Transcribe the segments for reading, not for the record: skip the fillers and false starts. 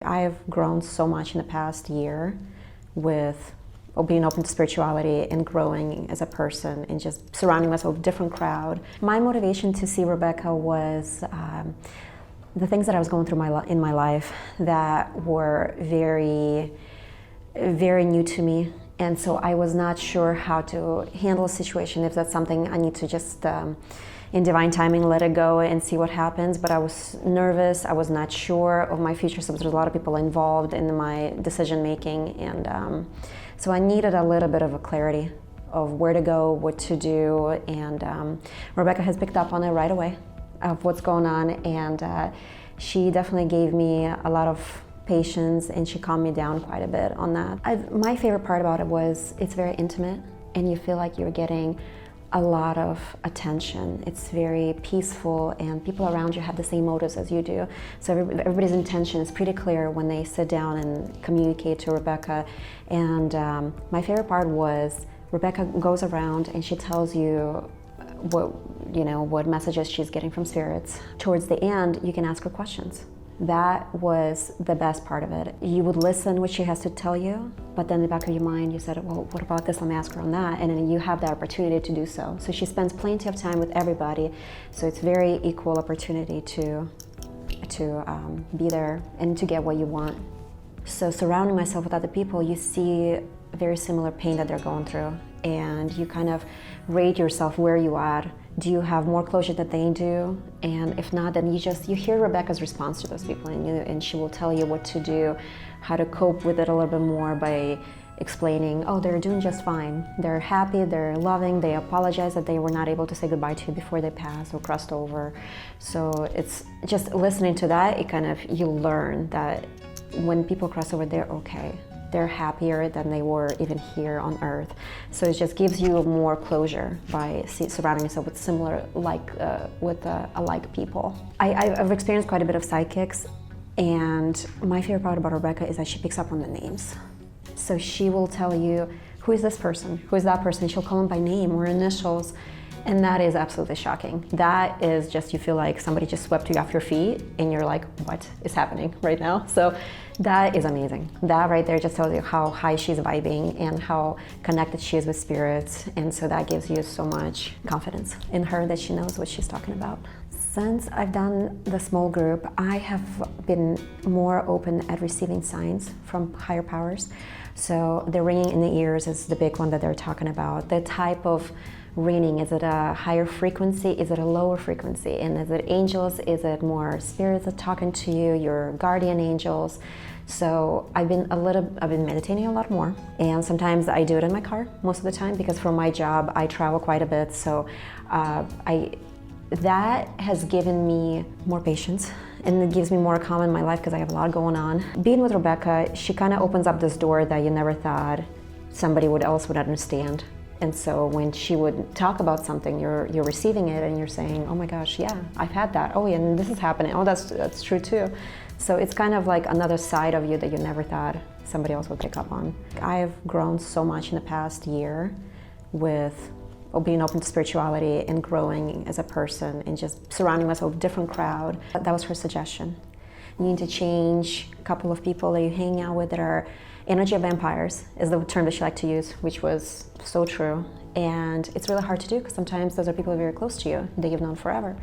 I've grown so much in the past year with being open to spirituality and growing as a person and just surrounding myself with a different crowd. My motivation to see Rebecca was the things that I was going through in my life that were very, very new to me. And so I was not sure how to handle a situation, if that's something I need to just, in divine timing, let it go and see what happens. But I was nervous, I was not sure of my future, so there's a lot of people involved in my decision making. And so I needed a little bit of a clarity of where to go, what to do. And Rebecca has picked up on it right away of what's going on. And she definitely gave me a lot of patience, and she calmed me down quite a bit on that. My favorite part about it was it's very intimate, and you feel like you're getting a lot of attention. It's very peaceful, and people around you have the same motives as you do. So everybody's intention is pretty clear when they sit down and communicate to Rebecca. And my favorite part was Rebecca goes around and she tells you what messages she's getting from spirits. Towards the end, you can ask her questions. That was the best part of it. You would listen what she has to tell you, but then in the back of your mind, you said, well, what about this? Let me ask her on that. And then you have the opportunity to do so. So she spends plenty of time with everybody. So it's very equal opportunity to be there and to get what you want. So surrounding myself with other people, you see a very similar pain that they're going through. And you kind of rate yourself where you are. Do you have more closure than they do? And if not, then you hear Rebecca's response to those people, and she will tell you what to do, how to cope with it a little bit more by explaining, oh, they're doing just fine. They're happy, they're loving, they apologize that they were not able to say goodbye to you before they passed or crossed over. So it's just listening to that, you learn that when people cross over, they're okay. They're happier than they were even here on Earth. So it just gives you more closure by surrounding yourself with alike people. I've experienced quite a bit of psychics, and my favorite part about Rebecca is that she picks up on the names. So she will tell you, who is this person? Who is that person? She'll call them by name or initials. And that is absolutely shocking. That is just, you feel like somebody just swept you off your feet and you're like, what is happening right now? So that is amazing. That right there just tells you how high she's vibing and how connected she is with spirits. And so that gives you so much confidence in her that she knows what she's talking about. Since I've done the small group, I have been more open at receiving signs from higher powers. So the ringing in the ears is the big one that they're talking about. The type of ringing, is it a higher frequency? Is it a lower frequency? And is it angels? Is it more spirits that are talking to you, your guardian angels? So I've been meditating a lot more, and sometimes I do it in my car most of the time because for my job I travel quite a bit. So that has given me more patience, and it gives me more calm in my life because I have a lot going on. Being with Rebecca, she kind of opens up this door that you never thought somebody else would understand. And so when she would talk about something, you're receiving it and you're saying, oh my gosh, yeah, I've had that. Oh, yeah, and this is happening. Oh, that's true too. So it's kind of like another side of you that you never thought somebody else would pick up on. I've grown so much in the past year with being open to spirituality and growing as a person and just surrounding myself with a different crowd. That was her suggestion. You need to change a couple of people that you hang out with that are energy vampires, is the term that she liked to use, which was so true. And it's really hard to do because sometimes those are people very close to you that you've known forever.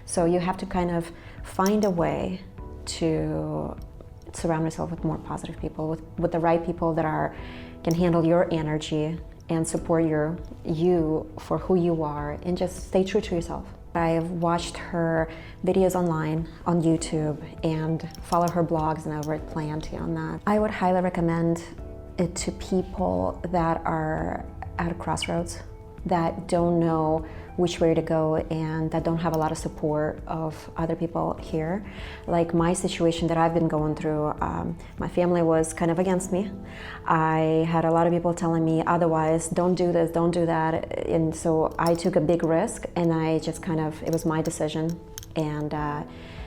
So you have to kind of find a way to surround yourself with more positive people, with the right people that can handle your energy and support you for who you are, and just stay true to yourself. I've watched her videos online on YouTube and follow her blogs, and I would plan to on that. I would highly recommend it to people that are at a crossroads, that don't know which way to go and that don't have a lot of support of other people here. Like my situation that I've been going through, my family was kind of against me. I had a lot of people telling me otherwise, don't do this, don't do that. And so I took a big risk, and I just it was my decision. And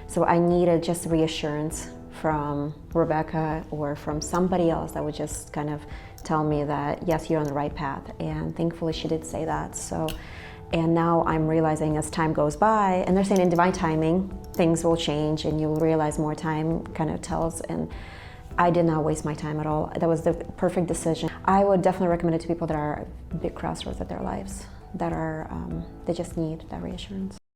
so I needed just reassurance from Rebecca or from somebody else that would just kind of tell me that, yes, you're on the right path. And thankfully she did say that. And now I'm realizing as time goes by, and they're saying in divine timing, things will change and you'll realize more time kind of tells. And I did not waste my time at all. That was the perfect decision. I would definitely recommend it to people that are big crossroads of their lives, that are, they just need that reassurance.